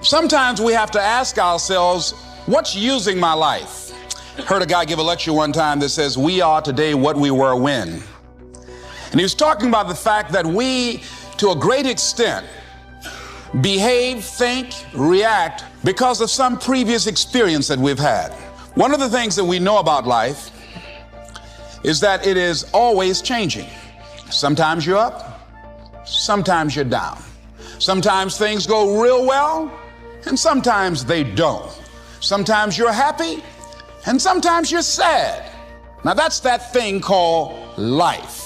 Sometimes we have to ask ourselves, what's using my life? Heard a guy give a lecture one time that says, we are today what we were when. And he was talking about the fact that we, to a great extent, behave, think, react because of some previous experience that we've had. One of the things that we know about life is that it is always changing. Sometimes you're up, sometimes you're down. Sometimes things go real well, and sometimes they don't. Sometimes you're happy, and sometimes you're sad. Now that's that thing called life.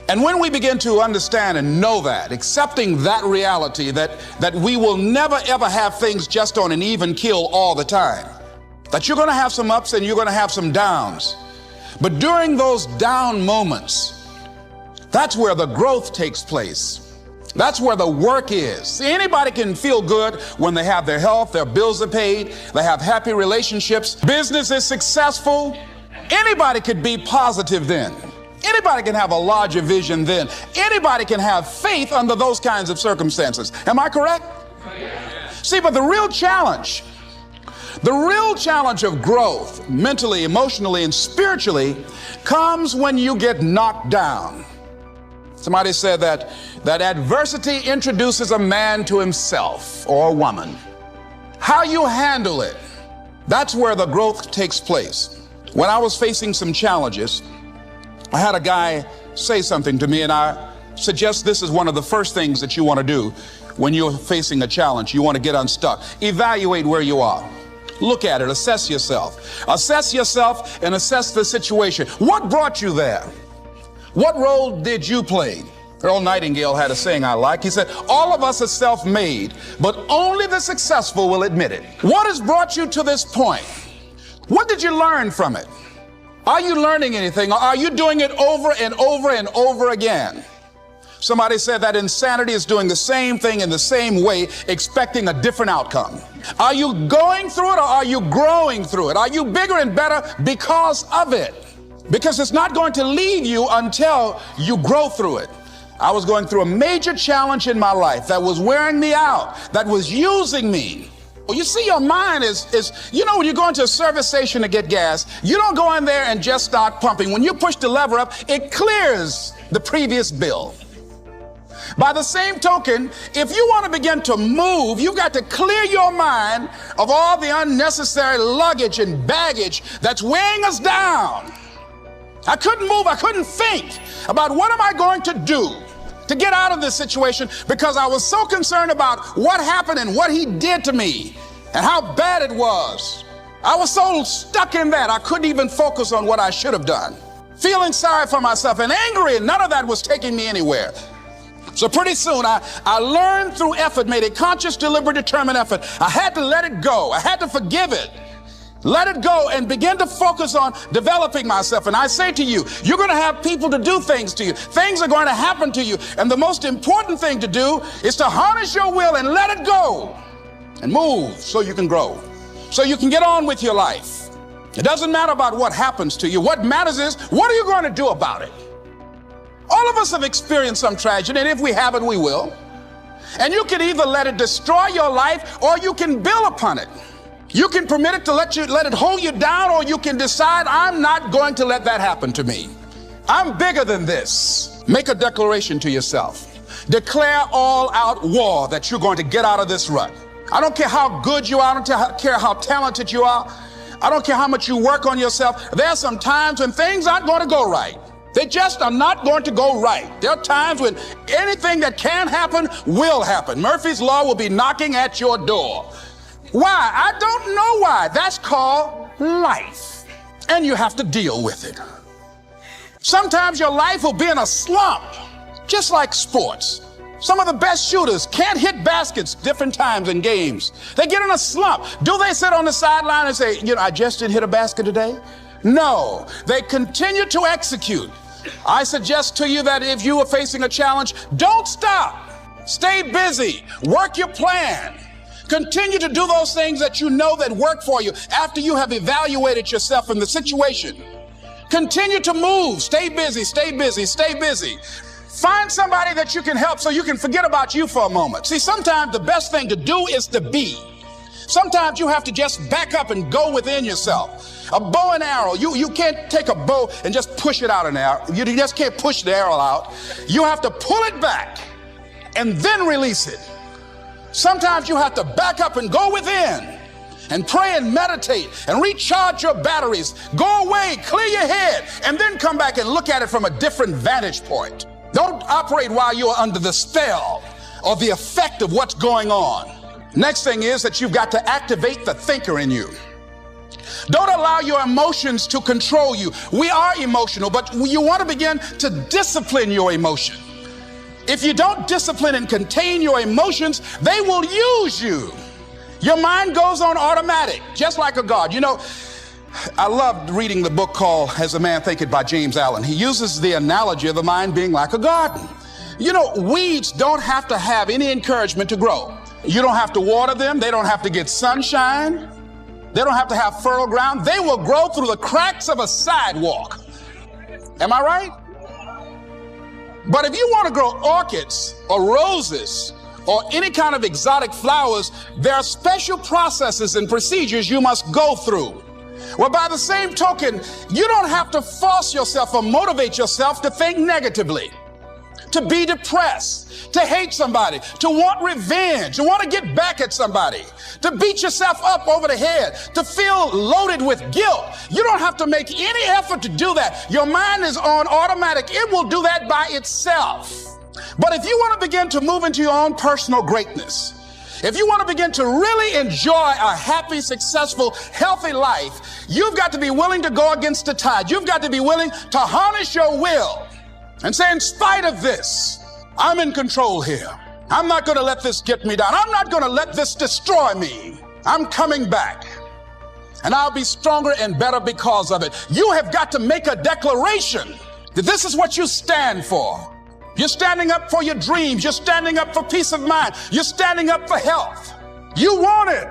And when we begin to understand and know that, accepting that reality that we will never ever have things just on an even keel all the time, that you're going to have some ups and you're going to have some downs. But during those down moments, that's where the growth takes place. That's where the work is. See, anybody can feel good when they have their health, their bills are paid, they have happy relationships, business is successful. Anybody could be positive then. Anybody can have a larger vision then. Anybody can have faith under those kinds of circumstances. Am I correct? See, but the real challenge of growth, mentally, emotionally, and spiritually, comes when you get knocked down. Somebody said that adversity introduces a man to himself or a woman. How you handle it, that's where the growth takes place. When I was facing some challenges, I had a guy say something to me, and I suggest this is one of the first things that you want to do when you're facing a challenge. You want to get unstuck. Evaluate where you are. Look at it, assess yourself. Assess yourself and assess the situation. What brought you there? What role did you play? Earl Nightingale had a saying I like. He said, all of us are self-made, but only the successful will admit it. What has brought you to this point? What did you learn from it? Are you learning anything, or are you doing it over and over and over again? Somebody said that insanity is doing the same thing in the same way, expecting a different outcome. Are you going through it, or are you growing through it? Are you bigger and better because of it? Because it's not going to leave you until you grow through it. I was going through a major challenge in my life that was wearing me out, that was using me. Well, you see, your mind is, you know, when you go into a service station to get gas, you don't go in there and just start pumping. When you push the lever up, it clears the previous bill. By the same token, if you want to begin to move, you've got to clear your mind of all the unnecessary luggage and baggage that's weighing us down. I couldn't move, I couldn't think about what am I going to do to get out of this situation, because I was so concerned about what happened and what he did to me and how bad it was. I was so stuck in that I couldn't even focus on what I should have done. Feeling sorry for myself and angry, and none of that was taking me anywhere. So pretty soon I learned through effort, made a conscious, deliberate, determined effort. I had to let it go. I had to forgive it. Let it go and begin to focus on developing myself. And I say to you, you're going to have people to do things to you. Things are going to happen to you. And the most important thing to do is to harness your will and let it go and move so you can grow, so you can get on with your life. It doesn't matter about what happens to you. What matters is, what are you going to do about it? All of us have experienced some tragedy, and if we haven't, we will. And you can either let it destroy your life, or you can build upon it. You can permit it to let it hold you down, or you can decide, I'm not going to let that happen to me. I'm bigger than this. Make a declaration to yourself. Declare all out war that you're going to get out of this rut. I don't care how good you are. I don't care how talented you are. I don't care how much you work on yourself. There are some times when things aren't going to go right. They just are not going to go right. There are times when anything that can happen will happen. Murphy's Law will be knocking at your door. Why? I don't know why. That's called life. And you have to deal with it. Sometimes your life will be in a slump, just like sports. Some of the best shooters can't hit baskets different times in games. They get in a slump. Do they sit on the sideline and say, you know, I just didn't hit a basket today? No, they continue to execute. I suggest to you that if you are facing a challenge, don't stop. Stay busy. Work your plan. Continue to do those things that you know that work for you after you have evaluated yourself in the situation. Continue to move. Stay busy, stay busy, stay busy. Find somebody that you can help so you can forget about you for a moment. See, sometimes the best thing to do is to be. Sometimes you have to just back up and go within yourself. A bow and arrow, you can't take a bow and just push it out an arrow. You just can't push the arrow out. You have to pull it back and then release it. Sometimes you have to back up and go within and pray and meditate and recharge your batteries. Go away, clear your head, and then come back and look at it from a different vantage point. Don't operate while you're under the spell or the effect of what's going on. Next thing is that you've got to activate the thinker in you. Don't allow your emotions to control you. We are emotional, but you want to begin to discipline your emotion. If you don't discipline and contain your emotions, they will use you. Your mind goes on automatic, just like a garden. You know, I loved reading the book called As a Man Thinketh by James Allen. He uses the analogy of the mind being like a garden. You know, weeds don't have to have any encouragement to grow. You don't have to water them. They don't have to get sunshine. They don't have to have fertile ground. They will grow through the cracks of a sidewalk. Am I right? But if you want to grow orchids or roses or any kind of exotic flowers, there are special processes and procedures you must go through. Well, by the same token, you don't have to force yourself or motivate yourself to think negatively, to be depressed, to hate somebody, to want revenge, to want to get back at somebody, to beat yourself up over the head, to feel loaded with guilt. You don't have to make any effort to do that. Your mind is on automatic. It will do that by itself. But if you want to begin to move into your own personal greatness, if you want to begin to really enjoy a happy, successful, healthy life, you've got to be willing to go against the tide. You've got to be willing to harness your will and say, in spite of this, I'm in control here. I'm not going to let this get me down. I'm not going to let this destroy me. I'm coming back, and I'll be stronger and better because of it. You have got to make a declaration that this is what you stand for. You're standing up for your dreams. You're standing up for peace of mind. You're standing up for health. You want it,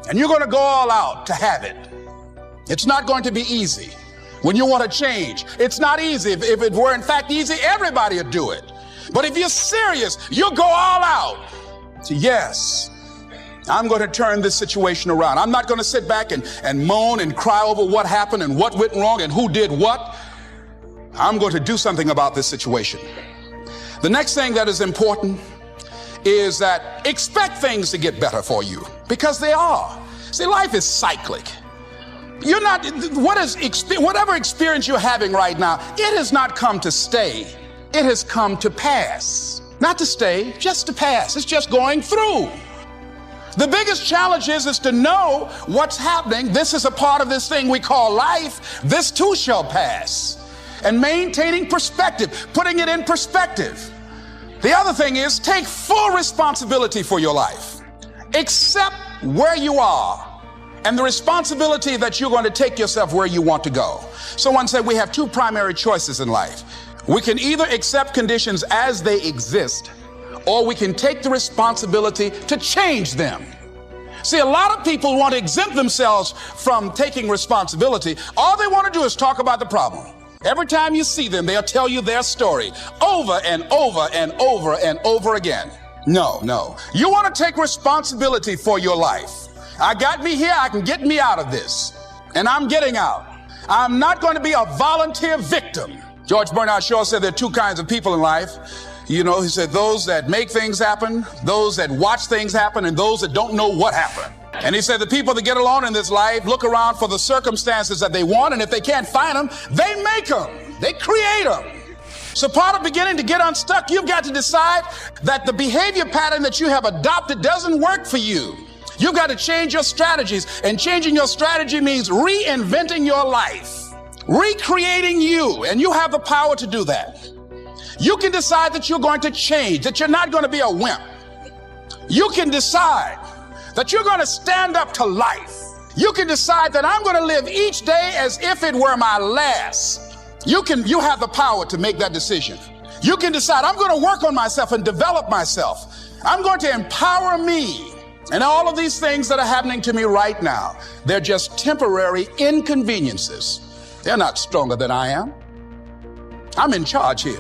and you're going to go all out to have it. It's not going to be easy. When you want to change, it's not easy. If it were in fact easy, everybody would do it. But if you're serious, you'll go all out. So yes, I'm going to turn this situation around. I'm not going to sit back and moan and cry over what happened and what went wrong and who did what. I'm going to do something about this situation. The next thing that is important is that expect things to get better for you, because they are. See, life is cyclic. You're not, whatever experience you're having right now, it has not come to stay. It has come to pass. Not to stay, just to pass. It's just going through. The biggest challenge is to know what's happening. This is a part of this thing we call life. This too shall pass. And maintaining perspective, putting it in perspective. The other thing is take full responsibility for your life. Accept where you are and the responsibility that you're going to take yourself where you want to go. Someone said we have two primary choices in life. We can either accept conditions as they exist, or we can take the responsibility to change them. See, a lot of people want to exempt themselves from taking responsibility. All they want to do is talk about the problem. Every time you see them, they'll tell you their story over and over and over and over again. No. You want to take responsibility for your life. I got me here, I can get me out of this. And I'm getting out. I'm not going to be a volunteer victim. George Bernard Shaw said there are two kinds of people in life. You know, he said those that make things happen, those that watch things happen, and those that don't know what happened. And he said the people that get along in this life look around for the circumstances that they want, and if they can't find them, they make them. They create them. So part of beginning to get unstuck, you've got to decide that the behavior pattern that you have adopted doesn't work for you. You've got to change your strategies, and changing your strategy means reinventing your life, recreating you, and you have the power to do that. You can decide that you're going to change, that you're not going to be a wimp. You can decide that you're going to stand up to life. You can decide that I'm going to live each day as if it were my last. You have the power to make that decision. You can decide I'm going to work on myself and develop myself. I'm going to empower me. And all of these things that are happening to me right now, they're just temporary inconveniences. They're not stronger than I am. I'm in charge here.